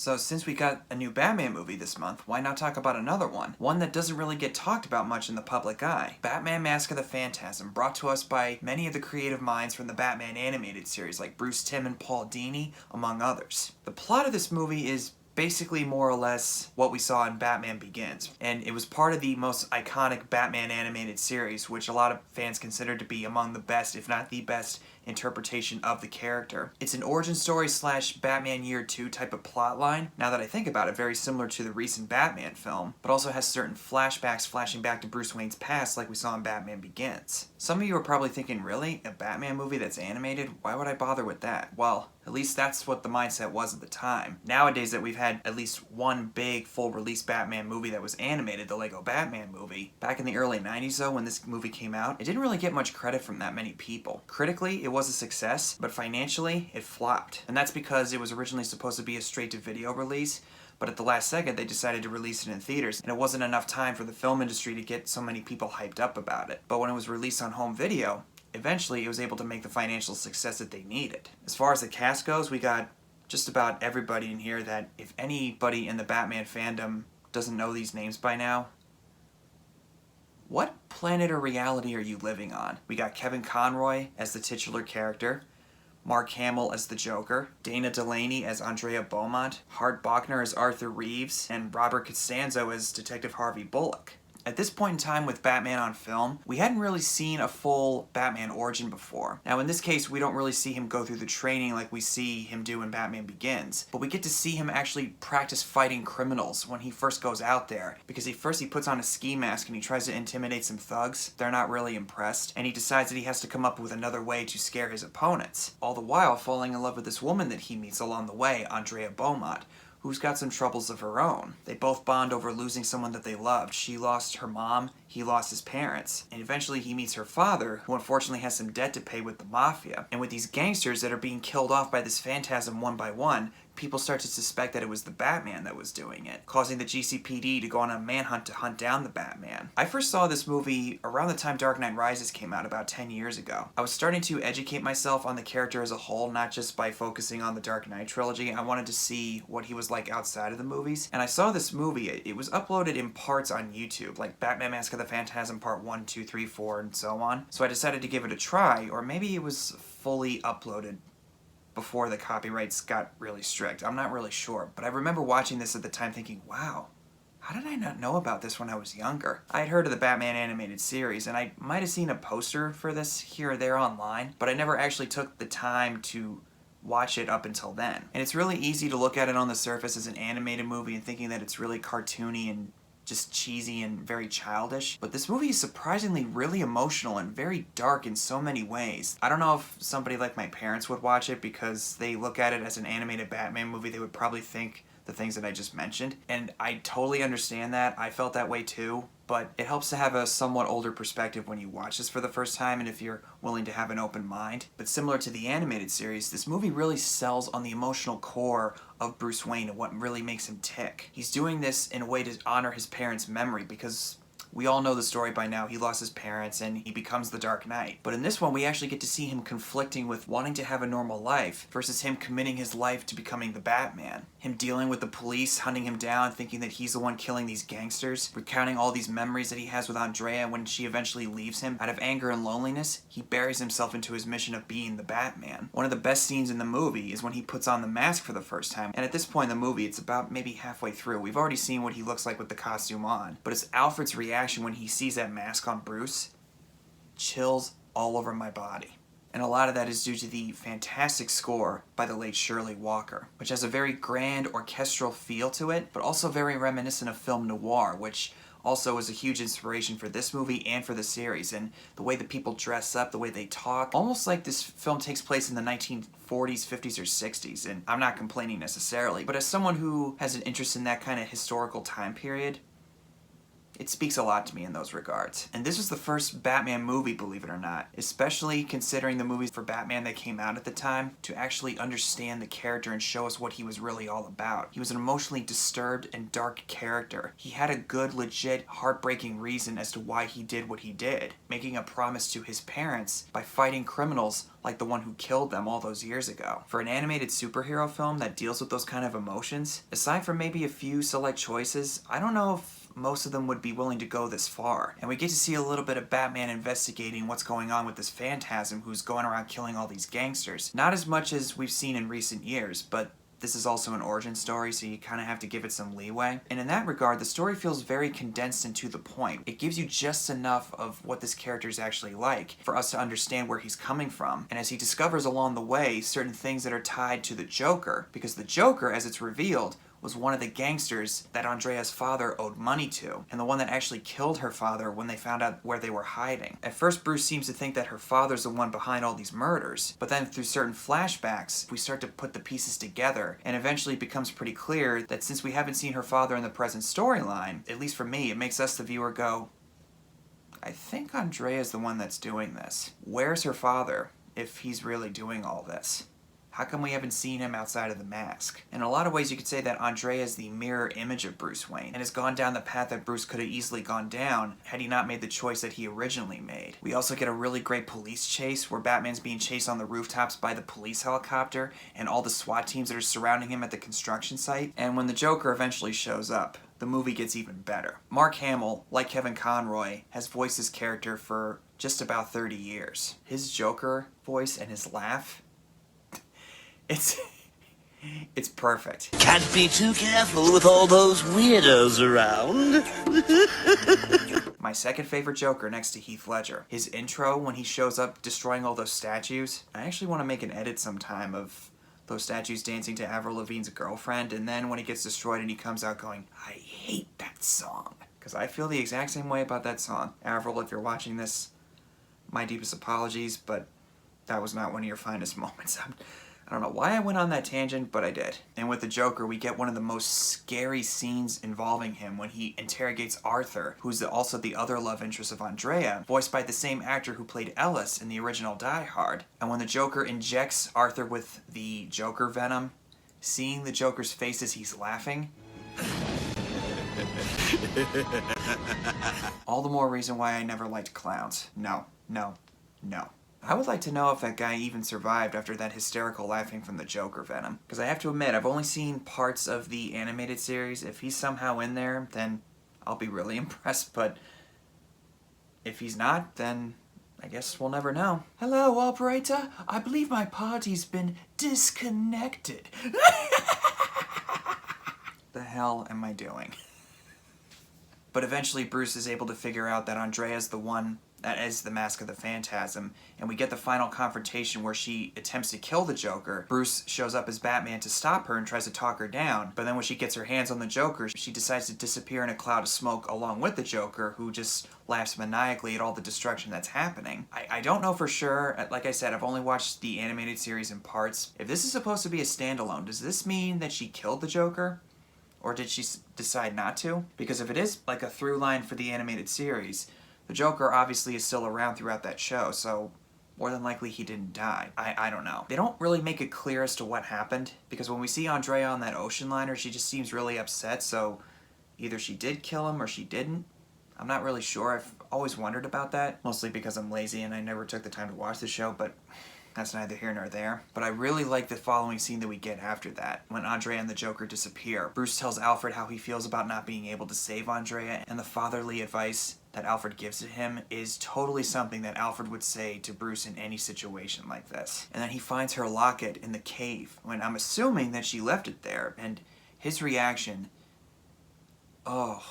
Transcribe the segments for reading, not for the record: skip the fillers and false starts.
So since we got a new Batman movie this month, why not talk about another one? One that doesn't really get talked about much in the public eye. Batman Mask of the Phantasm, brought to us by many of the creative minds from the Batman animated series like Bruce Timm and Paul Dini, among others. The plot of this movie is basically more or less what we saw in Batman Begins, and it was part of the most iconic Batman animated series, which a lot of fans consider to be among the best, if not the best, interpretation of the character. It's an origin story slash Batman Year 2 type of plotline, now that I think about it, very similar to the recent Batman film, but also has certain flashbacks flashing back to Bruce Wayne's past like we saw in Batman Begins. Some of you are probably thinking, really? A Batman movie that's animated? Why would I bother with that? Well, at least that's what the mindset was at the time. Nowadays that we've had at least one big full release Batman movie that was animated, the Lego Batman movie, back in the early 90s though, when this movie came out, it didn't really get much credit from that many people. Critically, it was a success, but financially, it flopped. And that's because it was originally supposed to be a straight-to-video release, but at the last second they decided to release it in theaters, and it wasn't enough time for the film industry to get so many people hyped up about it. But when it was released on home video, eventually it was able to make the financial success that they needed. As far as the cast goes, we got just about everybody in here that if anybody in the Batman fandom doesn't know these names by now, what planet or reality are you living on? We got Kevin Conroy as the titular character, Mark Hamill as the Joker, Dana Delaney as Andrea Beaumont, Hart Bochner as Arthur Reeves, and Robert Costanzo as Detective Harvey Bullock. At this point in time with Batman on film, we hadn't really seen a full Batman origin before. Now in this case, we don't really see him go through the training like we see him do in Batman Begins, but we get to see him actually practice fighting criminals when he first goes out there, because he puts on a ski mask and he tries to intimidate some thugs. They're not really impressed, and he decides that he has to come up with another way to scare his opponents, all the while falling in love with this woman that he meets along the way, Andrea Beaumont, who's got some troubles of her own. They both bond over losing someone that they loved. She lost her mom, he lost his parents, and eventually he meets her father, who unfortunately has some debt to pay with the mafia. And with these gangsters that are being killed off by this phantasm one by one, people start to suspect that it was the Batman that was doing it, causing the GCPD to go on a manhunt to hunt down the Batman. I first saw this movie around the time Dark Knight Rises came out about 10 years ago. I was starting to educate myself on the character as a whole, not just by focusing on the Dark Knight trilogy. I wanted to see what he was like outside of the movies. And I saw this movie. It was uploaded in parts on YouTube, like Batman Mask of the Phantasm Part 1, 2, 3, 4, and so on. So I decided to give it a try, or maybe it was fully uploaded before the copyrights got really strict. I'm not really sure, but I remember watching this at the time thinking, wow, how did I not know about this when I was younger? I had heard of the Batman animated series, and I might have seen a poster for this here or there online, but I never actually took the time to watch it up until then. And it's really easy to look at it on the surface as an animated movie and thinking that it's really cartoony and just cheesy and very childish, but this movie is surprisingly really emotional and very dark in so many ways. I don't know if somebody like my parents would watch it because they look at it as an animated Batman movie. They would probably think the things that I just mentioned, and I totally understand that. I felt that way too, but it helps to have a somewhat older perspective when you watch this for the first time and if you're willing to have an open mind. But similar to the animated series, this movie really sells on the emotional core of Bruce Wayne and what really makes him tick. He's doing this in a way to honor his parents' memory because we all know the story by now. He lost his parents and he becomes the Dark Knight. But in this one, we actually get to see him conflicting with wanting to have a normal life versus him committing his life to becoming the Batman. Him dealing with the police, hunting him down, thinking that he's the one killing these gangsters, recounting all these memories that he has with Andrea when she eventually leaves him. Out of anger and loneliness, he buries himself into his mission of being the Batman. One of the best scenes in the movie is when he puts on the mask for the first time. And at this point in the movie, it's about maybe halfway through. We've already seen what he looks like with the costume on. But it's Alfred's reaction when he sees that mask on Bruce, chills all over my body. And a lot of that is due to the fantastic score by the late Shirley Walker, which has a very grand orchestral feel to it, but also very reminiscent of film noir, which also was a huge inspiration for this movie and for the series. And the way that people dress up, the way they talk, almost like this film takes place in the 1940s, 50s, or 60s. And I'm not complaining necessarily, but as someone who has an interest in that kind of historical time period, It speaks a lot to me in those regards. And this was the first Batman movie, believe it or not, especially considering the movies for Batman that came out at the time, to actually understand the character and show us what he was really all about. He was an emotionally disturbed and dark character. He had a good, legit, heartbreaking reason as to why he did what he did, making a promise to his parents by fighting criminals like the one who killed them all those years ago. For an animated superhero film that deals with those kind of emotions, aside from maybe a few select choices, I don't know if most of them would be willing to go this far. And we get to see a little bit of Batman investigating what's going on with this Phantasm who's going around killing all these gangsters. Not as much as we've seen in recent years, but this is also an origin story, so you kind of have to give it some leeway. And in that regard, the story feels very condensed and to the point. It gives you just enough of what this character is actually like for us to understand where he's coming from. And as he discovers along the way certain things that are tied to the Joker, because the Joker, as it's revealed, was one of the gangsters that Andrea's father owed money to, and the one that actually killed her father when they found out where they were hiding. At first, Bruce seems to think that her father's the one behind all these murders, but then through certain flashbacks, we start to put the pieces together, and eventually it becomes pretty clear that since we haven't seen her father in the present storyline, at least for me, it makes us, the viewer, go, I think Andrea's the one that's doing this. Where's her father, if he's really doing all this? How come we haven't seen him outside of the mask? In a lot of ways, you could say that Andrea is the mirror image of Bruce Wayne, and has gone down the path that Bruce could have easily gone down had he not made the choice that he originally made. We also get a really great police chase, where Batman's being chased on the rooftops by the police helicopter, and all the SWAT teams that are surrounding him at the construction site. And when the Joker eventually shows up, the movie gets even better. Mark Hamill, like Kevin Conroy, has voiced his character for just about 30 years. His Joker voice and his laugh, It's perfect. Can't be too careful with all those weirdos around. My second favorite Joker next to Heath Ledger. His intro when he shows up destroying all those statues. I actually want to make an edit sometime of those statues dancing to Avril Lavigne's Girlfriend, and then when he gets destroyed and he comes out going, I hate that song. Because I feel the exact same way about that song. Avril, if you're watching this, my deepest apologies, but that was not one of your finest moments. I don't know why I went on that tangent, but I did. And with the Joker, we get one of the most scary scenes involving him when he interrogates Arthur, who's also the other love interest of Andrea, voiced by the same actor who played Ellis in the original Die Hard. And when the Joker injects Arthur with the Joker venom, seeing the Joker's face as he's laughing, all the more reason why I never liked clowns. No, no, no. I would like to know if that guy even survived after that hysterical laughing from the Joker venom. Because I have to admit, I've only seen parts of the animated series. If he's somehow in there, then I'll be really impressed. But if he's not, then I guess we'll never know. Hello, operator. I believe my party's been disconnected. The hell am I doing? But eventually Bruce is able to figure out that Andrea's the one that is the mask of the Phantasm, and we get the final confrontation where she attempts to kill the Joker. Bruce shows up as Batman to stop her and tries to talk her down, but then when she gets her hands on the Joker, she decides to disappear in a cloud of smoke along with the Joker, who just laughs maniacally at all the destruction that's happening. I don't know for sure. Like I said, I've only watched the animated series in parts. If this is supposed to be a standalone, does this mean that she killed the Joker? Or did she decide not to? Because if it is like a through line for the animated series, the Joker obviously is still around throughout that show, so more than likely he didn't die. I don't know. They don't really make it clear as to what happened, because when we see Andrea on that ocean liner, she just seems really upset, so either she did kill him or she didn't. I'm not really sure. I've always wondered about that, mostly because I'm lazy and I never took the time to watch the show, but that's neither here nor there. But I really like the following scene that we get after that, when Andrea and the Joker disappear. Bruce tells Alfred how he feels about not being able to save Andrea, and the fatherly advice that Alfred gives to him is totally something that Alfred would say to Bruce in any situation like this. And then he finds her locket in the cave, when I'm assuming that she left it there, and his reaction, it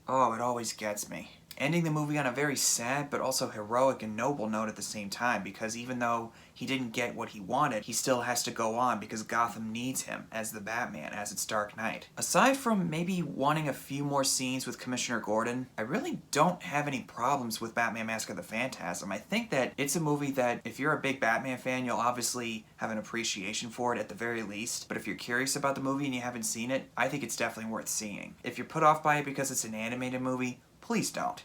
always gets me. ending the movie on a very sad but also heroic and noble note at the same time, because even though he didn't get what he wanted, he still has to go on because Gotham needs him as the Batman, as its Dark Knight. Aside from maybe wanting a few more scenes with Commissioner Gordon, I really don't have any problems with Batman Mask of the Phantasm. I think that it's a movie that if you're a big Batman fan, you'll obviously have an appreciation for it at the very least, but if you're curious about the movie and you haven't seen it, I think it's definitely worth seeing. If you're put off by it because it's an animated movie, please don't.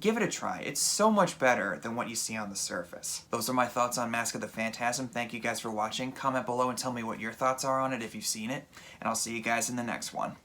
Give it a try. It's so much better than what you see on the surface. Those are my thoughts on Mask of the Phantasm. Thank you guys for watching. Comment below and tell me what your thoughts are on it if you've seen it, and I'll see you guys in the next one.